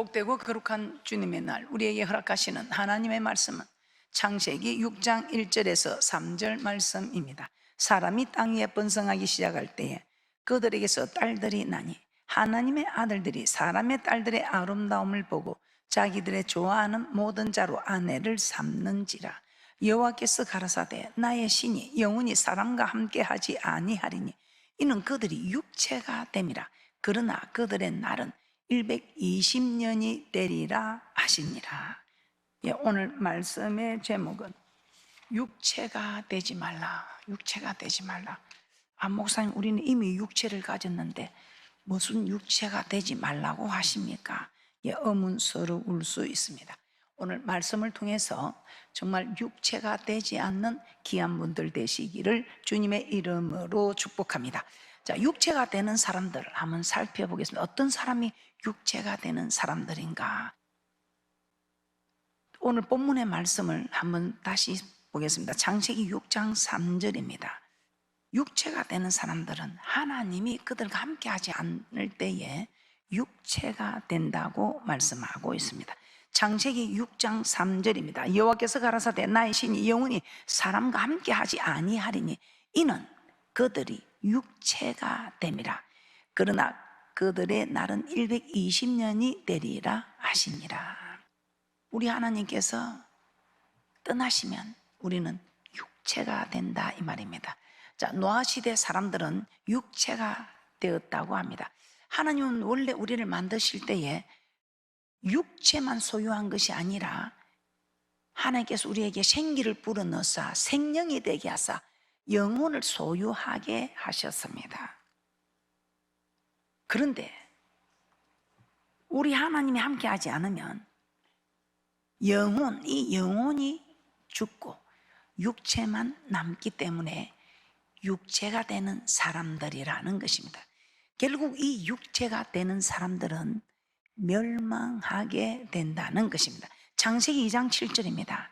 복되고 거룩한 주님의 날, 우리에게 허락하시는 하나님의 말씀은 창세기 6장 1절에서 3절 말씀입니다. 사람이 땅 위에 번성하기 시작할 때에 그들에게서 딸들이 나니 하나님의 아들들이 사람의 딸들의 아름다움을 보고 자기들의 좋아하는 모든 자로 아내를 삼는지라. 여호와께서 가라사대 나의 신이 영원히 사람과 함께하지 아니하리니 이는 그들이 육체가 됨이라. 그러나 그들의 날은 120년이 되리라 하시니라. 오늘 말씀의 제목은 육체가 되지 말라. 육체가 되지 말라. 목사님, 우리는 이미 육체를 가졌는데 무슨 육체가 되지 말라고 하십니까? 의문스러울 수 있습니다. 오늘 말씀을 통해서 정말 육체가 되지 않는 귀한 분들 되시기를 주님의 이름으로 축복합니다. 자, 육체가 되는 사람들 한번 살펴보겠습니다. 어떤 사람이 육체가 되는 사람들인가? 오늘 본문의 말씀을 한번 다시 보겠습니다. 창세기 6장 3절입니다. 육체가 되는 사람들은 하나님이 그들과 함께하지 않을 때에 육체가 된다고 말씀하고 있습니다. 창세기 6장 3절입니다. 여호와께서 가라사대 나의 신이 영원히 사람과 함께하지 아니하리니 이는 그들이 육체가 됨이라. 그러나 그들의 날은 120년이 되리라 하시니라. 우리 하나님께서 떠나시면 우리는 육체가 된다 이 말입니다. 자, 노아 시대 사람들은 육체가 되었다고 합니다. 하나님은 원래 우리를 만드실 때에 육체만 소유한 것이 아니라 하나님께서 우리에게 생기를 불어넣어서 생명이 되게 하사 영혼을 소유하게 하셨습니다. 그런데 우리 하나님이 함께하지 않으면 이 영혼이 죽고 육체만 남기 때문에 육체가 되는 사람들이라는 것입니다. 결국 이 육체가 되는 사람들은 멸망하게 된다는 것입니다. 창세기 2장 7절입니다.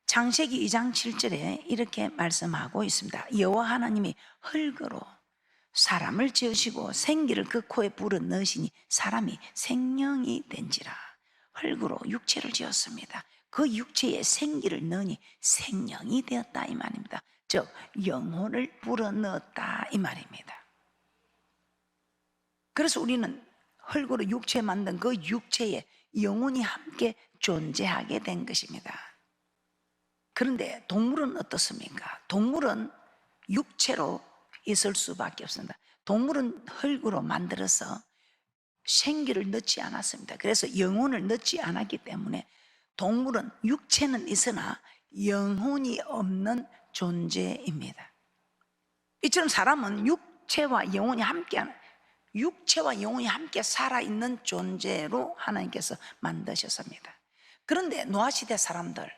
창세기 2장 7절에 이렇게 말씀하고 있습니다. 여호와 하나님이 흙으로 사람을 지으시고 생기를 그 코에 불어 넣으시니 사람이 생명이 된지라. 흙으로 육체를 지었습니다. 그 육체에 생기를 넣으니 생명이 되었다 이 말입니다. 즉 영혼을 불어넣었다 이 말입니다. 그래서 우리는 흙으로 육체 만든 그 육체에 영혼이 함께 존재하게 된 것입니다. 그런데 동물은 어떻습니까? 동물은 육체로 있을 수밖에 없습니다. 동물은 흙으로 만들어서 생기를 넣지 않았습니다. 그래서 영혼을 넣지 않았기 때문에 동물은 육체는 있으나 영혼이 없는 존재입니다. 이처럼 사람은 육체와 영혼이 함께 살아있는 존재로 하나님께서 만드셨습니다. 그런데 노아시대 사람들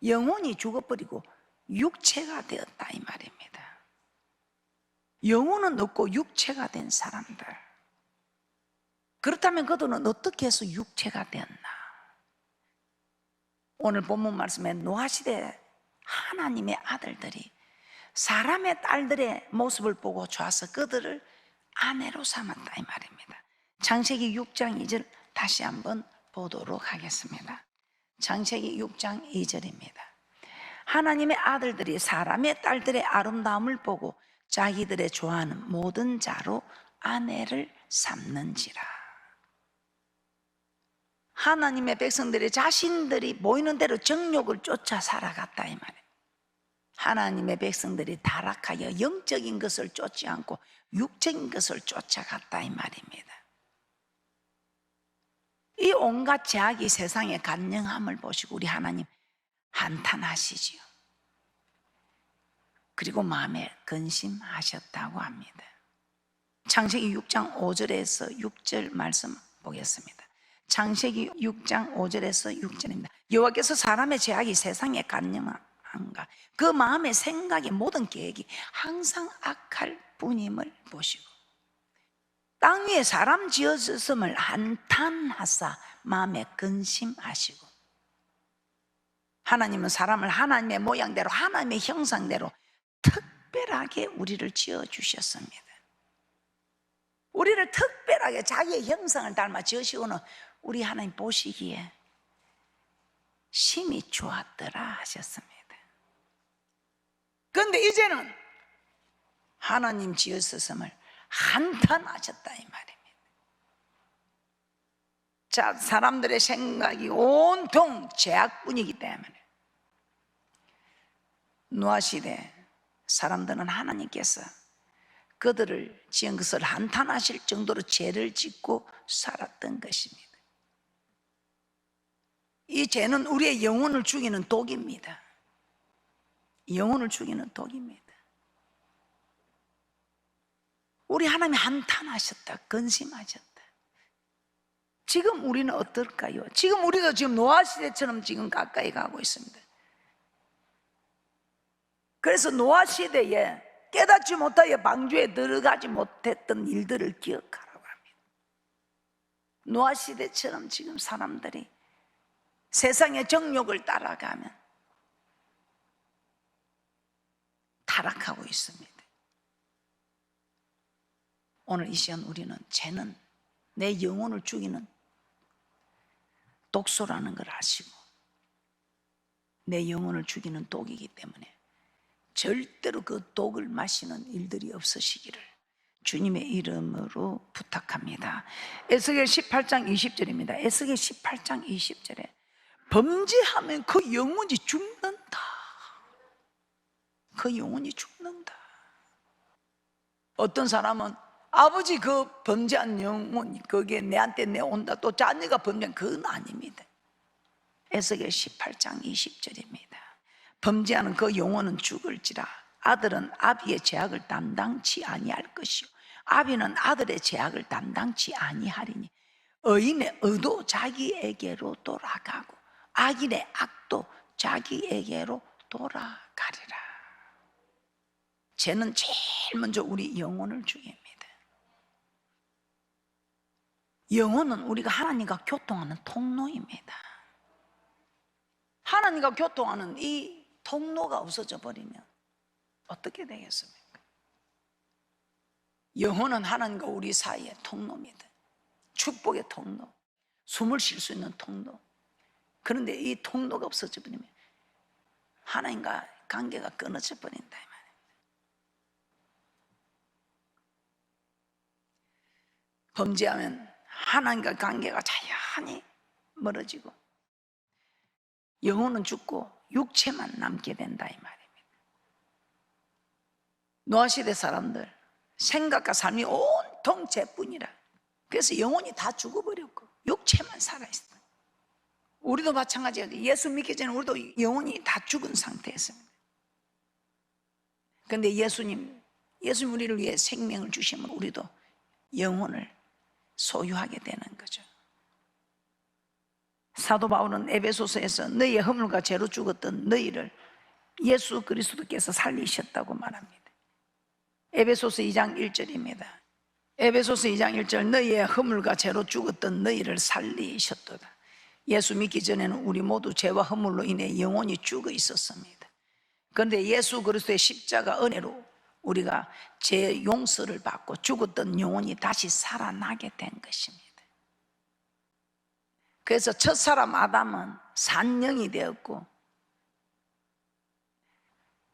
영혼이 죽어버리고 육체가 되었다 이 말입니다. 영혼은 없고 육체가 된 사람들, 그렇다면 그들은 어떻게 해서 육체가 되었나? 오늘 본문 말씀에 노아시대 하나님의 아들들이 사람의 딸들의 모습을 보고 좋아서 그들을 아내로 삼았다 이 말입니다. 창세기 6장 2절 다시 한번 보도록 하겠습니다. 창세기 6장 2절입니다. 하나님의 아들들이 사람의 딸들의 아름다움을 보고 자기들의 좋아하는 모든 자로 아내를 삼는지라. 하나님의 백성들이 자신들이 보이는 대로 정욕을 쫓아 살아갔다 이 말이에요. 하나님의 백성들이 타락하여 영적인 것을 쫓지 않고 육적인 것을 쫓아갔다 이 말입니다. 이 온갖 제약이 세상에 간영함을 보시고 우리 하나님 한탄하시지요. 그리고 마음에 근심하셨다고 합니다. 창세기 6장 5절에서 6절 말씀 보겠습니다. 창세기 6장 5절에서 6절입니다. 여호와께서 사람의 제약이 세상에 간영한가 그 마음의 생각의 모든 계획이 항상 악할 뿐임을 보시고 땅 위에 사람 지었음을 한탄하사 마음에 근심하시고. 하나님은 사람을 하나님의 모양대로 하나님의 형상대로 특별하게 우리를 지어주셨습니다. 우리를 특별하게 자기의 형상을 닮아 지으시고는 우리 하나님 보시기에 심히 좋았더라 하셨습니다. 그런데 이제는 하나님 지으셨음을 한탄하셨다 이 말입니다. 자, 사람들의 생각이 온통 죄악뿐이기 때문에 노아 시대 사람들은 하나님께서 그들을 지은 것을 한탄하실 정도로 죄를 짓고 살았던 것입니다. 이 죄는 우리의 영혼을 죽이는 독입니다. 영혼을 죽이는 독입니다. 우리 하나님이 한탄하셨다, 근심하셨다. 지금 우리는 어떨까요? 지금 우리도 지금 노아 시대처럼 지금 가까이 가고 있습니다. 그래서 노아 시대에 깨닫지 못하여 방주에 들어가지 못했던 일들을 기억하라고 합니다. 노아 시대처럼 지금 사람들이 세상의 정욕을 따라가면 타락하고 있습니다. 오늘 이 시간 우리는 죄는 내 영혼을 죽이는 독소라는 걸 아시고 내 영혼을 죽이는 독이기 때문에 절대로 그 독을 마시는 일들이 없으시기를 주님의 이름으로 부탁합니다. 에스겔 18장 20절입니다. 에스겔 18장 20절에 범죄하면 그 영혼이 죽는다. 그 영혼이 죽는다. 어떤 사람은 아버지 그 범죄한 영혼이 거기에 내한테 내온다, 또 자녀가 범죄한 그건 아닙니다. 에스겔 18장 20절입니다. 범죄하는 그 영혼은 죽을지라 아들은 아비의 죄악을 담당치 아니할 것이요 아비는 아들의 죄악을 담당치 아니하리니 의인의 의도 자기에게로 돌아가고 악인의 악도 자기에게로 돌아가리라. 죄는 제일 먼저 우리 영혼을 죽입니다. 영혼은 우리가 하나님과 교통하는 통로입니다. 하나님과 교통하는 이 통로가 없어져 버리면 어떻게 되겠습니까? 영혼은 하나님과 우리 사이의 통로입니다. 축복의 통로, 숨을 쉴 수 있는 통로. 그런데 이 통로가 없어져 버리면 하나님과 관계가 끊어져 버린다 이 말입니다. 범죄하면 하나님과 관계가 자연히 멀어지고 영혼은 죽고 육체만 남게 된다 이 말입니다. 노아 시대 사람들 생각과 삶이 온통 죄뿐이라. 그래서 영혼이 다 죽어버렸고 육체만 살아있어. 우리도 마찬가지예요. 예수 믿기 전에 우리도 영혼이 다 죽은 상태였습니다. 그런데 예수님 우리를 위해 생명을 주시면 우리도 영혼을 소유하게 되는 거죠. 사도 바울은 에베소서에서 너희의 허물과 죄로 죽었던 너희를 예수 그리스도께서 살리셨다고 말합니다. 에베소서 2장 1절입니다. 에베소서 2장 1절 너희의 허물과 죄로 죽었던 너희를 살리셨도다. 예수 믿기 전에는 우리 모두 죄와 허물로 인해 영혼이 죽어 있었습니다. 그런데 예수 그리스도의 십자가 은혜로 우리가 죄 용서를 받고 죽었던 영혼이 다시 살아나게 된 것입니다. 그래서 첫사람 아담은 산영이 되었고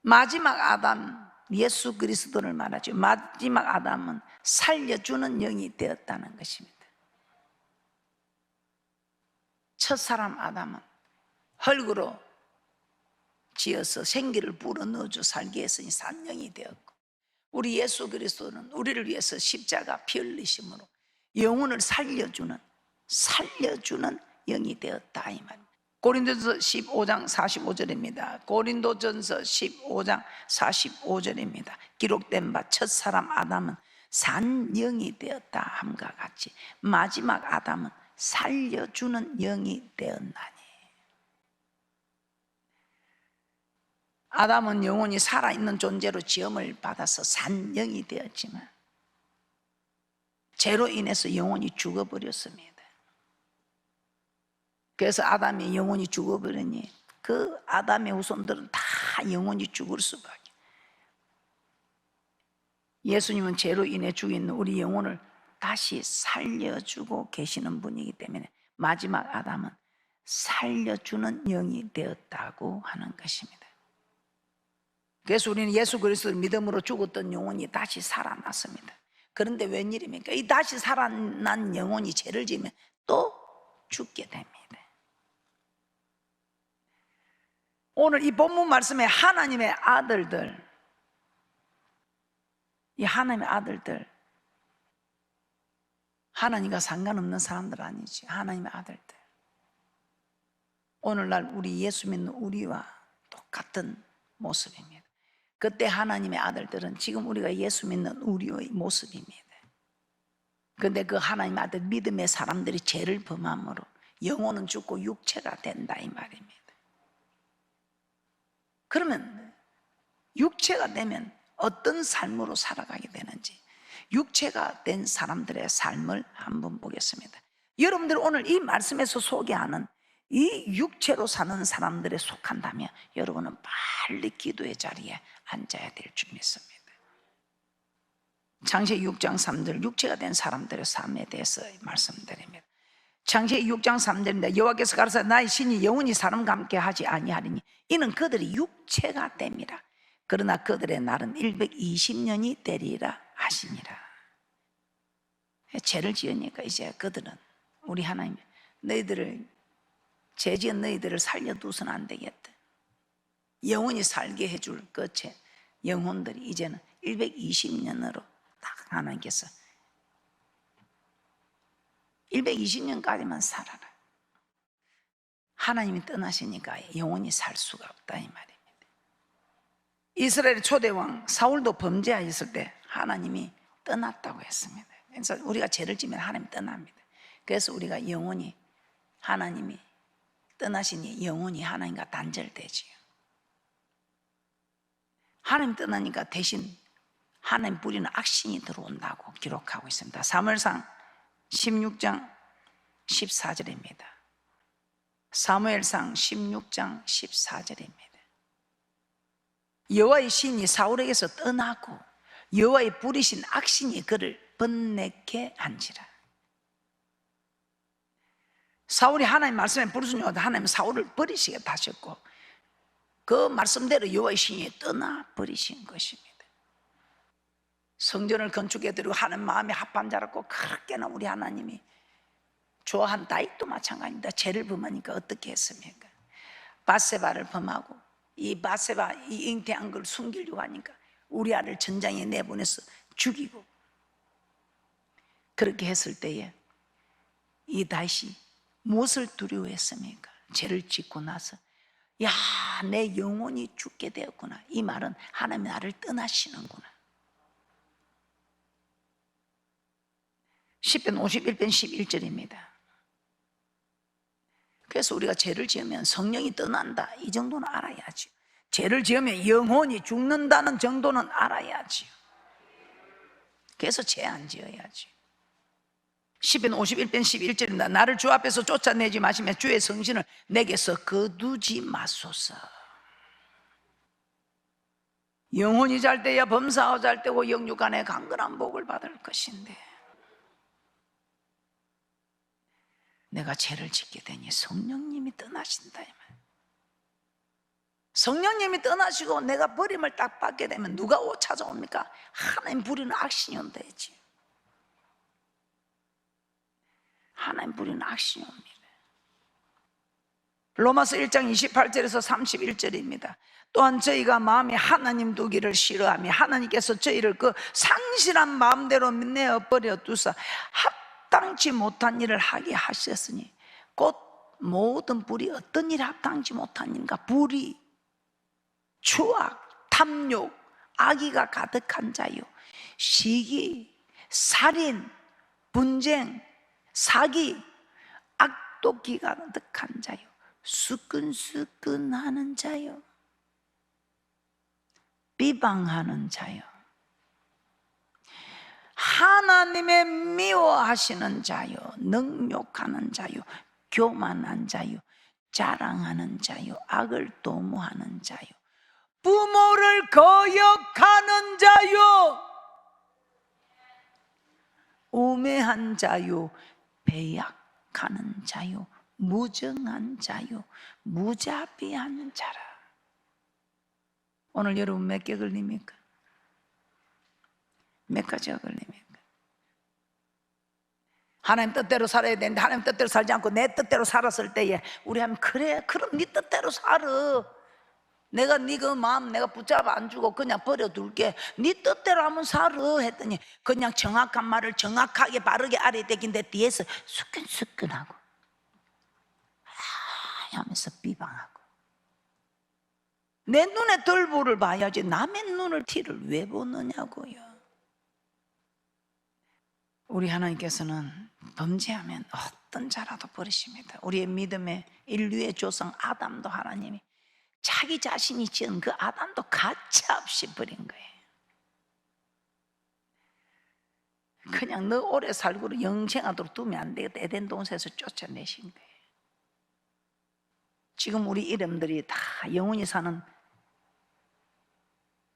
마지막 아담 예수 그리스도를 말하죠. 마지막 아담은 살려주는 영이 되었다는 것입니다. 첫사람 아담은 흙으로 지어서 생기를 불어넣어줘 살게 했으니 산영이 되었고 우리 예수 그리스도는 우리를 위해서 십자가 피 흘리심으로 영혼을 살려주는 영이 되었다 이 말입니다. 고린도전서 15장 45절입니다. 고린도전서 15장 45절입니다. 기록된 바 첫사람 아담은 산 영이 되었다 함과 같이 마지막 아담은 살려주는 영이 되었나니. 아담은 영혼이 살아있는 존재로 지음을 받아서 산 영이 되었지만 죄로 인해서 영혼이 죽어버렸습니다. 그래서 아담의 영혼이 죽어버리니 그 아담의 후손들은 다 영혼이 죽을 수밖에. 예수님은 죄로 인해 죽인 우리 영혼을 다시 살려주고 계시는 분이기 때문에 마지막 아담은 살려주는 영이 되었다고 하는 것입니다. 그래서 우리는 예수 그리스도를 믿음으로 죽었던 영혼이 다시 살아났습니다. 그런데 웬일입니까? 이 다시 살아난 영혼이 죄를 지으면 또 죽게 됩니다. 오늘 이 본문 말씀에 하나님의 아들들, 이 하나님의 아들들, 하나님과 상관없는 사람들 아니지. 하나님의 아들들. 오늘날 우리 예수 믿는 우리와 똑같은 모습입니다. 그때 하나님의 아들들은 지금 우리가 예수 믿는 우리의 모습입니다. 그런데 그 하나님의 아들 믿음의 사람들이 죄를 범함으로 영혼은 죽고 육체가 된다 이 말입니다. 그러면 육체가 되면 어떤 삶으로 살아가게 되는지, 육체가 된 사람들의 삶을 한번 보겠습니다. 여러분들 오늘 이 말씀에서 소개하는 이 육체로 사는 사람들에 속한다면 여러분은 빨리 기도의 자리에 앉아야 될 줄 믿습니다. 창세기 6장 3절, 육체가 된 사람들의 삶에 대해서 말씀드립니다. 창세기 6장 3절입니다. 여호와께서 가라사 나의 신이 영원히 사람과 함께 하지 아니하리니 이는 그들이 육체가 됨이라. 그러나 그들의 날은 120년이 되리라 하시니라. 죄를 지으니까 이제 그들은, 우리 하나님, 너희들을, 죄 지은 너희들을 살려두서는 안 되겠다. 영원히 살게 해줄 그 영혼들이 이제는 120년으로 딱 하나님께서 120년까지만 살아라. 하나님이 떠나시니까 영원히 살 수가 없다 이 말입니다. 이스라엘 초대왕 사울도 범죄하였을 때 하나님이 떠났다고 했습니다. 그래서 우리가 죄를 지면 하나님이 떠납니다. 그래서 우리가 영원히, 하나님이 떠나시니 영원히 하나님과 단절되지요. 하나님 떠나니까 대신 하나님 부리는 악신이 들어온다고 기록하고 있습니다. 사무엘상 16장 14절입니다. 사무엘상 16장 14절입니다. 여호와의 신이 사울에게서 떠나고 여호와의 부리신 악신이 그를 번뇌케 한지라. 사울이 하나님 말씀에 부르짖으니 하나님은 사울을 버리시겠다 하셨고 그 말씀대로 여호와의 신이 떠나버리신 것입니다. 성전을 건축해드리고 하나님 마음에 합한 자라고 그렇게나 우리 하나님이 좋아한 다윗도 마찬가지입니다. 죄를 범하니까 어떻게 했습니까? 밧세바를 범하고 이 밧세바, 이 잉태한 걸 숨기려고 하니까 우리아를 전장에 내보내서 죽이고, 그렇게 했을 때에 이 다윗이 무엇을 두려워했습니까? 죄를 짓고 나서 야, 내 영혼이 죽게 되었구나. 이 말은 하나님이 나를 떠나시는구나. 시편 51편 11절입니다. 그래서 우리가 죄를 지으면 성령이 떠난다, 이 정도는 알아야지. 죄를 지으면 영혼이 죽는다는 정도는 알아야지. 그래서 죄 안 지어야지. 시편 51편 11절입니다. 나를 주 앞에서 쫓아내지 마시며 주의 성신을 내게서 거두지 마소서. 영혼이 잘 때야 범사가 잘 때고 영육간에 강건한 복을 받을 것인데 내가 죄를 짓게 되니 성령님이 떠나신다 이 말. 성령님이 떠나시고 내가 버림을 딱 받게 되면 누가 찾아옵니까? 하나님 부리는 악신이 온다지. 하나님 부리는 악신이 옵니다. 로마서 1장 28절에서 31절입니다. 또한 저희가 마음에 하나님 두기를 싫어하며 하나님께서 저희를 그 상실한 마음대로 내어버려 두사 합당치 못한 일을 하게 하셨으니 곧 모든 불이 어떤 일에 합당치 못한 일인가? 불의, 추악, 탐욕, 악의가 가득한 자요, 시기, 살인, 분쟁, 사기, 악독기가 가득한 자요, 수근수근하는 자요, 비방하는 자요, 하나님의 미워하시는 자요, 능욕하는 자요, 교만한 자요, 자랑하는 자요, 악을 도모하는 자요, 부모를 거역하는 자요, 우매한 자요, 배약자요. 생각하는 자유, 무정한 자유, 무자비한 자라. 오늘 여러분 몇 개 걸립니까? 몇 가지가 걸립니까? 하나님 뜻대로 살아야 되는데 하나님 뜻대로 살지 않고 내 뜻대로 살았을 때에 우리 하면 그래, 그럼 네 뜻대로 살아. 내가 네 그 마음 내가 붙잡아 안 주고 그냥 버려둘게. 네 뜻대로 하면 살아 했더니 그냥 정확한 말을 정확하게 바르게 알아야되긴데 뒤에서 수근수근하고 하면서 비방하고. 내 눈에 덜보를 봐야지 남의 눈을 티를 왜 보느냐고요. 우리 하나님께서는 범죄하면 어떤 자라도 버리십니다. 우리의 믿음의 인류의 조상 아담도 하나님이 자기 자신이 지은 그 아담도 가차없이 버린 거예요. 그냥 너 오래 살고 영생하도록 두면 안 되겠다, 에덴 동산에서 쫓아내신 거예요. 지금 우리 이름들이 다 영원히 사는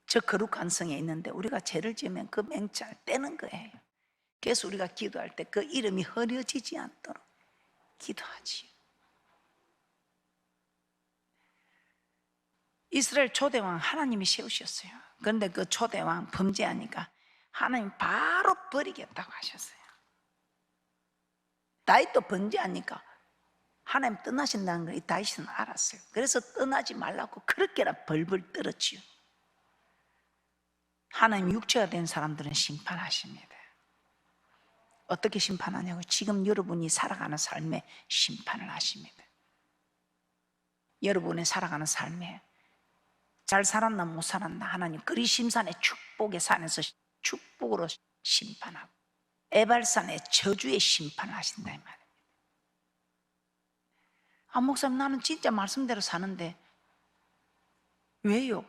저 거룩한 성에 있는데 우리가 죄를 지으면 그 맹자를 떼는 거예요. 그래서 우리가 기도할 때 그 이름이 흐려지지 않도록 기도하지. 이스라엘 초대왕 하나님이 세우셨어요. 그런데 그 초대왕 범죄하니까 하나님 바로 버리겠다고 하셨어요. 다윗도 범죄하니까 하나님 떠나신다는 걸 이 다윗은 알았어요. 그래서 떠나지 말라고 그렇게나 벌벌 떨었지요. 하나님 육체가 된 사람들은 심판하십니다. 어떻게 심판하냐고? 지금 여러분이 살아가는 삶에 심판을 하십니다. 여러분의 살아가는 삶에 잘 살았나 못 살았나 하나님 그리심산의 축복의 산에서 축복으로 심판하고 에발산의 저주의 심판을 하신다 이 말입니다. 아, 목사님 나는 진짜 말씀대로 사는데 왜요?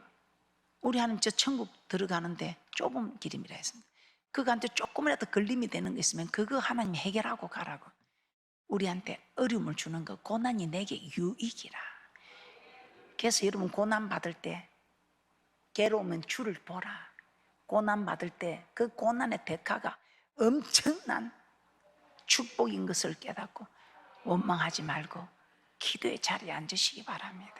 우리 하나님 저 천국 들어가는데 좁은 길임이라 했습니다. 그거한테 조금이라도 걸림이 되는 거 있으면 그거 하나님 해결하고 가라고. 우리한테 어려움을 주는 거 고난이 내게 유익이라. 그래서 여러분 고난 받을 때 괴로우면 주를 보라. 고난 받을 때 그 고난의 대가가 엄청난 축복인 것을 깨닫고 원망하지 말고 기도의 자리에 앉으시기 바랍니다.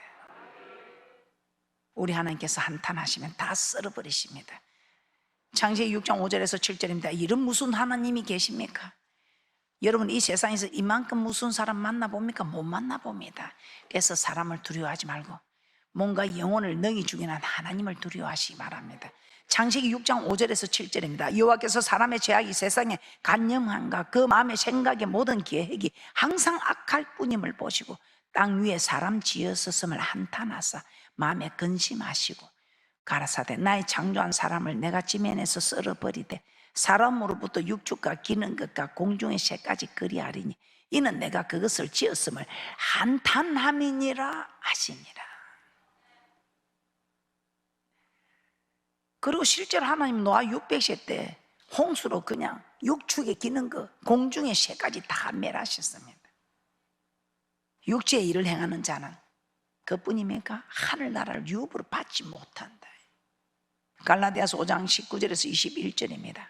우리 하나님께서 한탄하시면 다 썰어버리십니다. 창세기 6장 5절에서 7절입니다. 이런 무슨 하나님이 계십니까? 여러분 이 세상에서 이만큼 무슨 사람 만나봅니까? 못 만나봅니다. 그래서 사람을 두려워하지 말고 뭔가 영혼을 능히 죽이는 하나님을 두려워하시기 바랍니다. 창세기 6장 5절에서 7절입니다. 여호와께서 사람의 죄악이 세상에 간염한가 그 마음의 생각의 모든 계획이 항상 악할 뿐임을 보시고 땅 위에 사람 지었었음을 한탄하사 마음에 근심하시고 가라사대 나의 창조한 사람을 내가 지면에서 썰어버리되 사람으로부터 육축과 기는 것과 공중의 새까지 그리하리니 이는 내가 그것을 지었음을 한탄함이니라 하시니라. 그리고 실제로 하나님 노아 600세 때 홍수로 그냥 육축에 기는 것 공중의 새까지 다 멸하셨습니다. 육체의 일을 행하는 자는 그뿐입니까? 하늘나라를 유업으로 받지 못한다. 갈라디아서 5장 19절에서 21절입니다.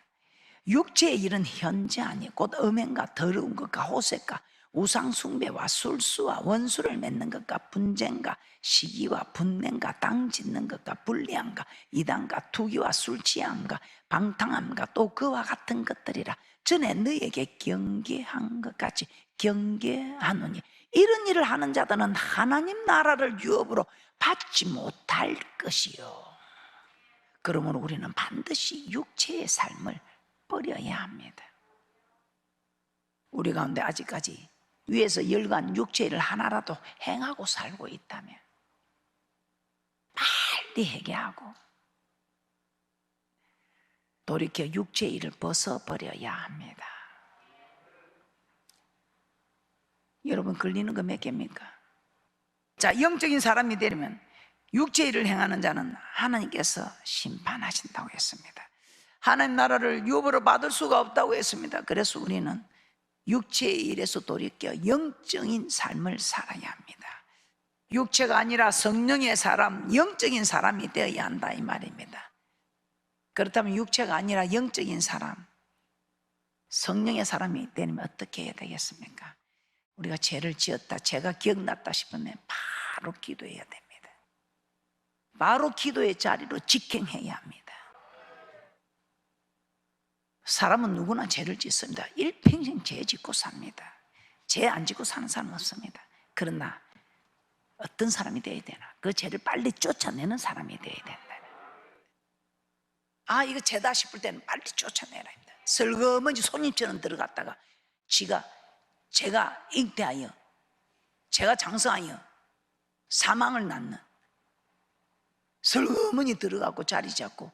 육체의 일은 현저하니 곧 음행과 더러운 것과 호색과 우상숭배와 술수와 원수를 맺는 것과 분쟁과 시기와 분냉과 땅 짓는 것과 불리함과 이단과 투기와 술취함과 방탕함과 또 그와 같은 것들이라. 전에 너에게 경계한 것 같이 경계하노니 이런 일을 하는 자들은 하나님 나라를 유업으로 받지 못할 것이요. 그러므로 우리는 반드시 육체의 삶을 버려야 합니다. 우리 가운데 아직까지 위에서 열간 육체를 하나라도 행하고 살고 있다면 빨리 회개하고 돌이켜 육체의 일을 벗어버려야 합니다. 여러분 걸리는 거 몇 개입니까? 자, 영적인 사람이 되려면 육체의 일을 행하는 자는 하나님께서 심판하신다고 했습니다. 하나님 나라를 유업으로 받을 수가 없다고 했습니다. 그래서 우리는 육체의 일에서 돌이켜 영적인 삶을 살아야 합니다. 육체가 아니라 성령의 사람, 영적인 사람이 되어야 한다 이 말입니다. 그렇다면 육체가 아니라 영적인 사람, 성령의 사람이 되려면 어떻게 해야 되겠습니까? 우리가 죄를 지었다, 죄가 기억났다 싶으면 바로 기도해야 됩니다. 바로 기도의 자리로 직행해야 합니다. 사람은 누구나 죄를 짓습니다. 일평생 죄 짓고 삽니다. 죄 안 짓고 사는 사람 없습니다. 그러나 어떤 사람이 되어야 되나? 그 죄를 빨리 쫓아내는 사람이 되어야 된다. 아, 이거 죄다 싶을 때는 빨리 쫓아내라 합니다. 슬그머니 손님처럼 들어갔다가 제가 잉태하여, 제가 장성하여 사망을 낳는, 슬그머니 들어가고 자리 잡고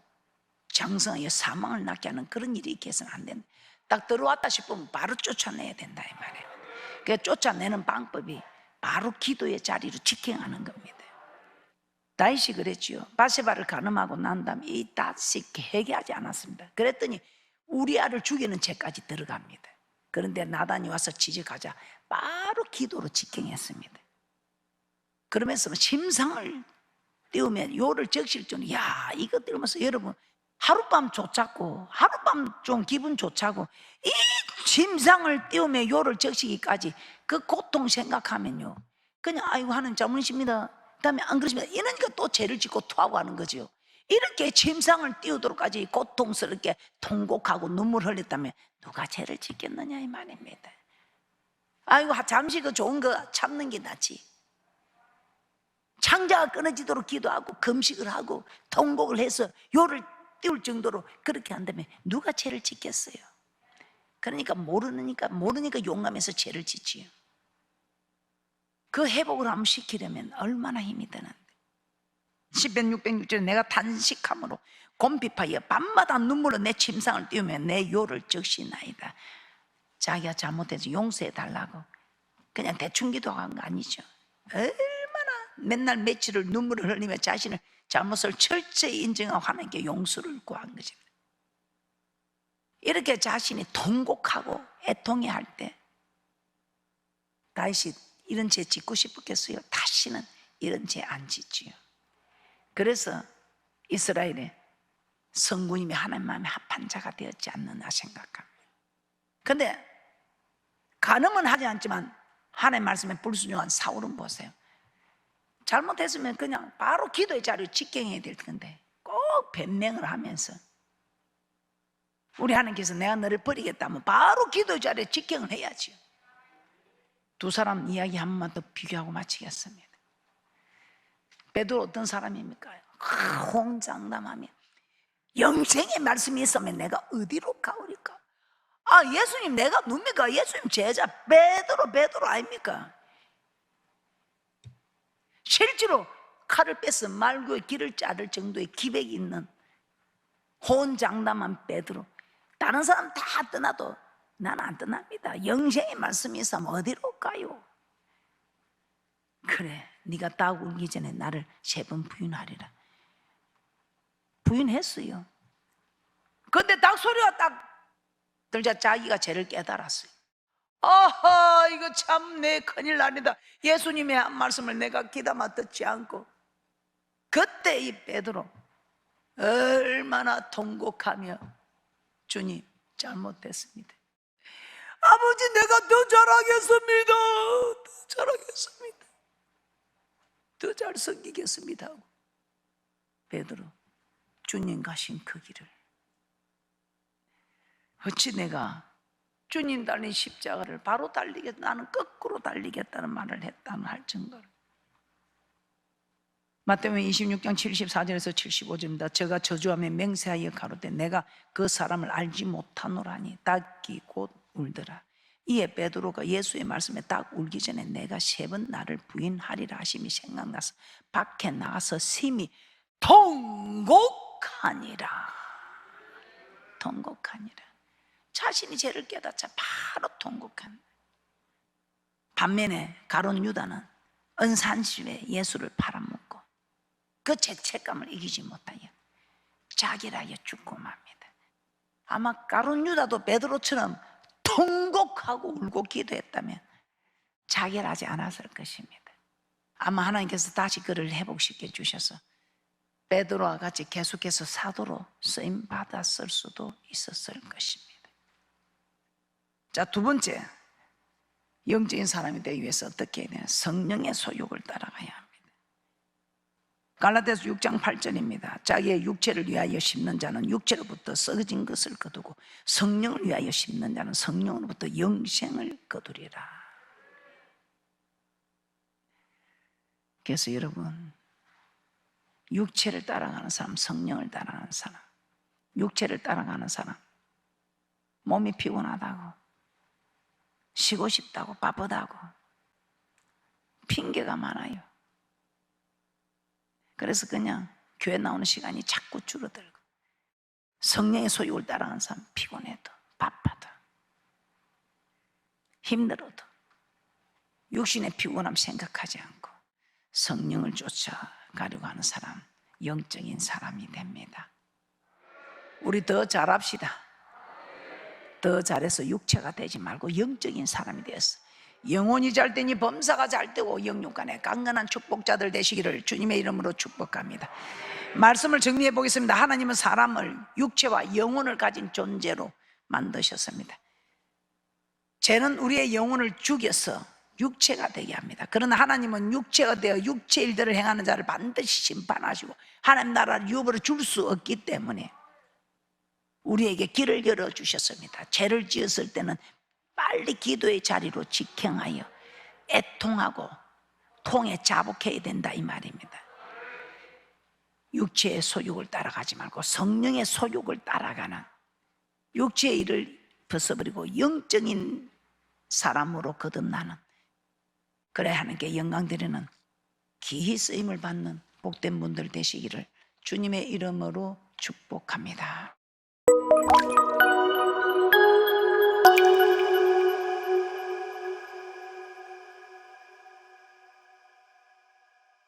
장성하여 사망을 낳게 하는 그런 일이 있게 해서는 안 된다. 딱 들어왔다 싶으면 바로 쫓아내야 된다 이 말이에요. 그 쫓아내는 방법이 바로 기도의 자리로 직행하는 겁니다. 다윗이 그랬지요. 바세바를 간음하고 난 다음에 이 다윗이 회개하지 않았습니다. 그랬더니 우리아를 죽이는 죄까지 들어갑니다. 그런데 나단이 와서 지적하자 바로 기도로 직행했습니다. 그러면서 심상을 띄우면 요를 적실 줄, 야, 이거 띄우면서 여러분 하룻밤 좋자고, 하룻밤 좀 기분 좋자고, 이 심상을 띄우며 요를 적시기까지 그 고통 생각하면요, 그냥 아이고 하는 자문이십니다, 그 다음에 안 그러십니다, 이러니까 또 죄를 짓고 토하고 하는 거죠. 이렇게 심상을 띄우도록까지 고통스럽게 통곡하고 눈물 흘렸다면 누가 죄를 짓겠느냐 이 말입니다. 아이고 잠시 그 좋은 거 참는 게 낫지. 창자가 끊어지도록 기도하고 금식을 하고 통곡을 해서 요를 띄울 정도로 그렇게 한다면 누가 죄를 짓겠어요? 그러니까 모르니까 용감해서 죄를 짓지요. 그 회복을 한번 시키려면 얼마나 힘이 드는데. 시편 606절에 내가 단식함으로 곰핍하여 밤마다 눈물로 내 침상을 띄우며 내 요를 적시나이다. 자기가 잘못해서 용서해 달라고 그냥 대충 기도한 거 아니죠. 얼마나 맨날 며칠을 눈물을 흘리며 자신을 잘못을 철저히 인정하고 하나님께 용서를 구한 것입니다. 이렇게 자신이 통곡하고 애통해할 때 다윗이 이런 죄 짓고 싶었겠어요? 다시는 이런 죄 안 짓지요. 그래서 이스라엘의 성군임이 하나님 마음에 합한 자가 되었지 않느냐 생각합니다. 그런데 간음은 하지 않지만 하나님 말씀에 불순종한 사울은 보세요. 잘못했으면 그냥 바로 기도의 자리를 직경해야 될 텐데 꼭 변명을 하면서, 우리 하나님께서 내가 너를 버리겠다면 바로 기도의 자리에 직경을 해야죠. 두 사람 이야기 한 번만 더 비교하고 마치겠습니다. 베드로 어떤 사람입니까? 홍장담하며 영생의 말씀이 있으면 내가 어디로 가오리까? 아, 예수님 내가 누굽니까? 예수님 제자 베드로 아닙니까? 실제로 칼을 빼서 말고의 길을 자를 정도의 기백이 있는 호언장담한 베드로, 다른 사람 다 떠나도 나는 안 떠납니다. 영생의 말씀이 있으면 어디로 가요? 그래, 네가 딱 울기 전에 나를 3번 부인하리라. 부인했어요. 그런데 딱 소리가 딱 들자 자기가 죄를 깨달았어요. 아하, 이거 참 내 큰일 납니다. 예수님의 한 말씀을 내가 귀담아 듣지 않고. 그때 이 베드로 얼마나 통곡하며 주님 잘못했습니다. 아버지 내가 더 잘하겠습니다. 더 잘하겠습니다. 더 잘 섬기겠습니다 하고 베드로 주님 가신 그 길을, 어찌 내가 주님 달린 십자가를 바로 달리겠다, 나는 거꾸로 달리겠다는 말을 했다는 할 정도로. 마태복음 26장 74절에서 75절입니다. 저가 저주하며 맹세하여 가로되 내가 그 사람을 알지 못하노라니 닭이 곧 울더라. 이에 베드로가 예수의 말씀에 딱 울기 전에 내가 3번 나를 부인하리라 하심이 생각나서 밖에 나가서 심히 통곡하니라. 통곡하니라. 자신이 죄를 깨닫자 바로 통곡합니다. 반면에 가룟 유다는 은산십에 예수를 팔아먹고 그 죄책감을 이기지 못하여 자기라여 죽고 맙니다. 아마 가룟 유다도 베드로처럼 통곡하고 울고 기도했다면 자결하지 않았을 것입니다. 아마 하나님께서 다시 그를 회복시켜 주셔서 베드로와 같이 계속해서 사도로 쓰임 받았을 수도 있었을 것입니다. 자, 두 번째, 영적인 사람이 되기 위해서 어떻게 해야 되나? 성령의 소욕을 따라가야 합니다. 갈라디아서 6장 8절입니다. 자기의 육체를 위하여 심는 자는 육체로부터 썩어진 것을 거두고 성령을 위하여 심는 자는 성령으로부터 영생을 거두리라. 그래서 여러분, 육체를 따라가는 사람, 성령을 따라가는 사람, 육체를 따라가는 사람, 몸이 피곤하다고, 쉬고 싶다고, 바쁘다고 핑계가 많아요. 그래서 그냥 교회 나오는 시간이 자꾸 줄어들고, 성령의 소욕을 따라가는 사람, 피곤해도 바빠도 힘들어도 육신의 피곤함 생각하지 않고 성령을 쫓아가려고 하는 사람, 영적인 사람이 됩니다. 우리 더 잘합시다. 더 잘해서 육체가 되지 말고 영적인 사람이 되었어. 영혼이 잘 되니 범사가 잘 되고 영육간에 강건한 축복자들 되시기를 주님의 이름으로 축복합니다. 말씀을 정리해 보겠습니다. 하나님은 사람을 육체와 영혼을 가진 존재로 만드셨습니다. 죄는 우리의 영혼을 죽여서 육체가 되게 합니다. 그러나 하나님은 육체가 되어 육체 일들을 행하는 자를 반드시 심판하시고 하나님 나라를 유업으로 줄 수 없기 때문에 우리에게 길을 열어주셨습니다. 죄를 지었을 때는 빨리 기도의 자리로 직행하여 애통하고 통에 자복해야 된다 이 말입니다. 육체의 소욕을 따라가지 말고 성령의 소욕을 따라가는, 육체의 일을 벗어버리고 영적인 사람으로 거듭나는, 그래야 하나님께 영광 드리는 기히 쓰임을 받는 복된 분들 되시기를 주님의 이름으로 축복합니다.